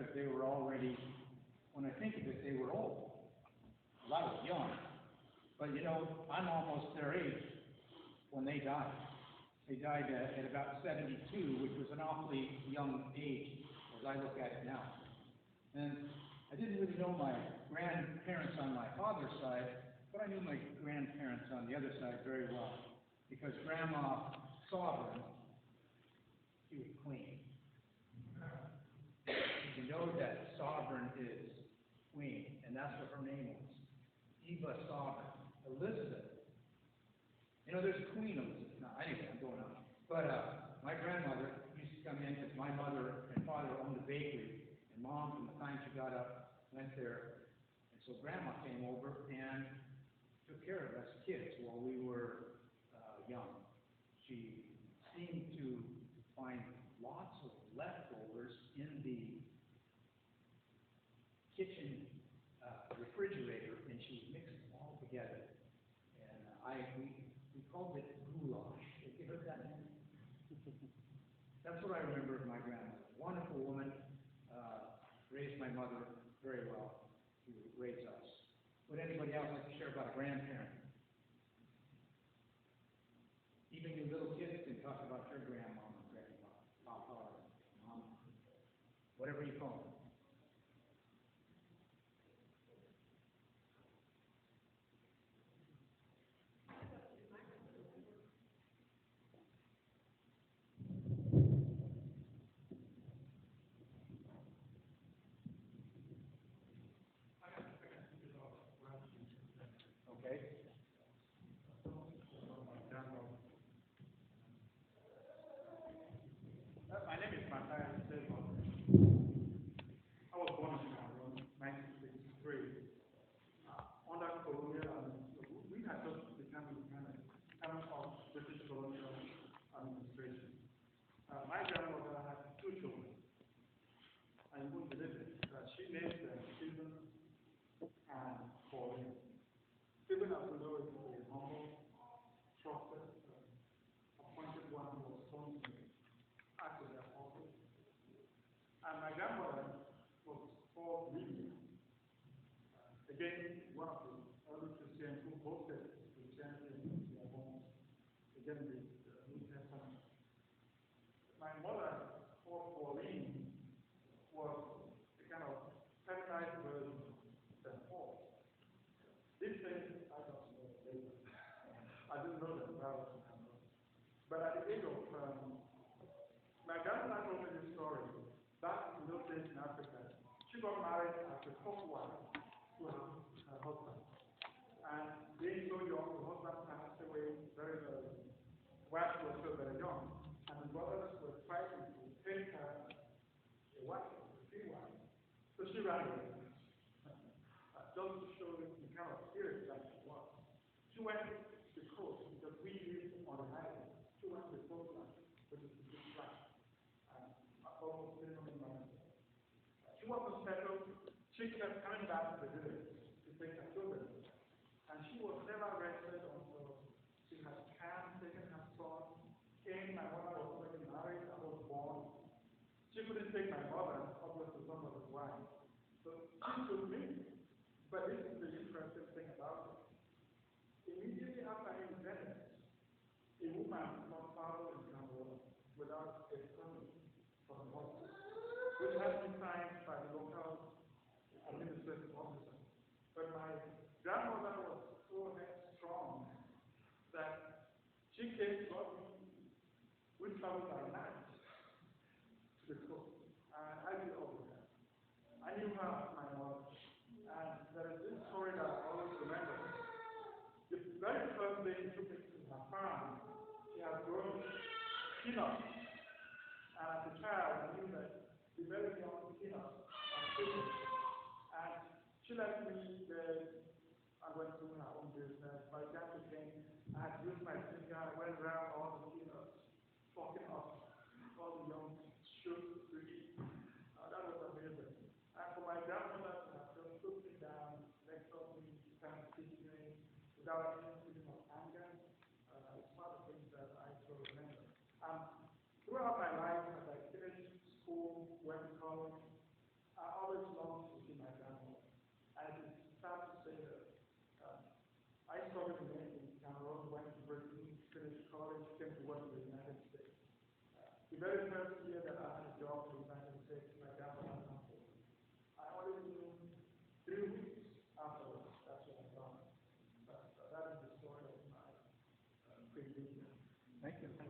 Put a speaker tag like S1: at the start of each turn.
S1: because they were already, when I think of it, they were old. Well, I was young. But you know, I'm almost their age when they died. They died at about 72, which was an awfully young age as I look at it now. And I didn't really know my grandparents on my father's side, but I knew my grandparents on the other side very well. Because Grandma Sovereign, she was queen. You know that Sovereign is queen, and that's what her name was. Eva Sovereign. Elizabeth. You know, there's a Queen Elizabeth. No, anyway, I'm going on. But my grandmother used to come in because my mother and father owned a bakery, and Mom, from the time she got up, went there. And so Grandma came over and took care of us kids while we were young. She seemed to find lots of leftovers in the kitchen refrigerator, and she would mix them all together. And we called it goulash. Have you heard that name? That's what I remember of my grandmother. Wonderful woman, raised my mother very well. She would raise us. Would anybody else like to share about a grandparent? Even you little kids can talk about your grandma and grandpa, papa, or mama, whatever you call them.
S2: My grandmother had two children. I wouldn't believe it. She named them Stephen and Pauline. Stephen, as we know, is a humble, trusted, appointed one who was sworn to act as the apostle. And my grandmother was called Lydia. Again, one of the early Christians who hosted Christianity in their homes. Again, the New Testament. My mother, called Pauline, was a kind of feminized version of St. Paul. These things I got to know later. I didn't know that I was in Canada. But at the age of, my grandmother told me this story. Back in those days in Africa, she got married as a fourth wife to her husband. And being so young, the husband passed away very early. Wife was still very young. And the brothers were fighting to take her a wife, a free wife. So she ran away. Just to show you the kind of spirit that she was. She went to the coast because we lived on the island. She went to the coastline, which is a big land, almost 300 miles. She wasn't settled. She kept coming back to the village to take her children. And she was never rested until she had taken her son. My mother was already married, I was born. She couldn't take my mother, obviously son of his wife. So she took me. But this is the interesting thing about it. Immediately after independence, a woman was found in Cambodia without a permit for the husband, which has been signed by the local administrative officer. But my grandmother was so headstrong that she came to us. We traveled by night to the coast. I did all of that. I knew her as my mother. And there is this story that I always remember. The very first day she took me to her farm, she had grown peanuts. And as a child, I knew that the very young peanuts are sweet. And she let me there. I went through her own business. By the time she came, I had used my finger. I went around all the peanuts. Talking up all the young shoots to eat. That was amazing. And for my grandmother to have just put me down, lectured me, kind of teach me without any feeling of anger, it's one of the things that I still remember. Throughout my life, as I finished school, went to college, I always longed to see my grandmother. And it's sad to say that I started in Cameroon, went to Britain, finished college, came to work in the United States. The very first year that I had a job in the United States, my grandmother passed away. I only knew 3 weeks afterwards. That's when I found her. But that is the story of my previous.
S1: Thank you.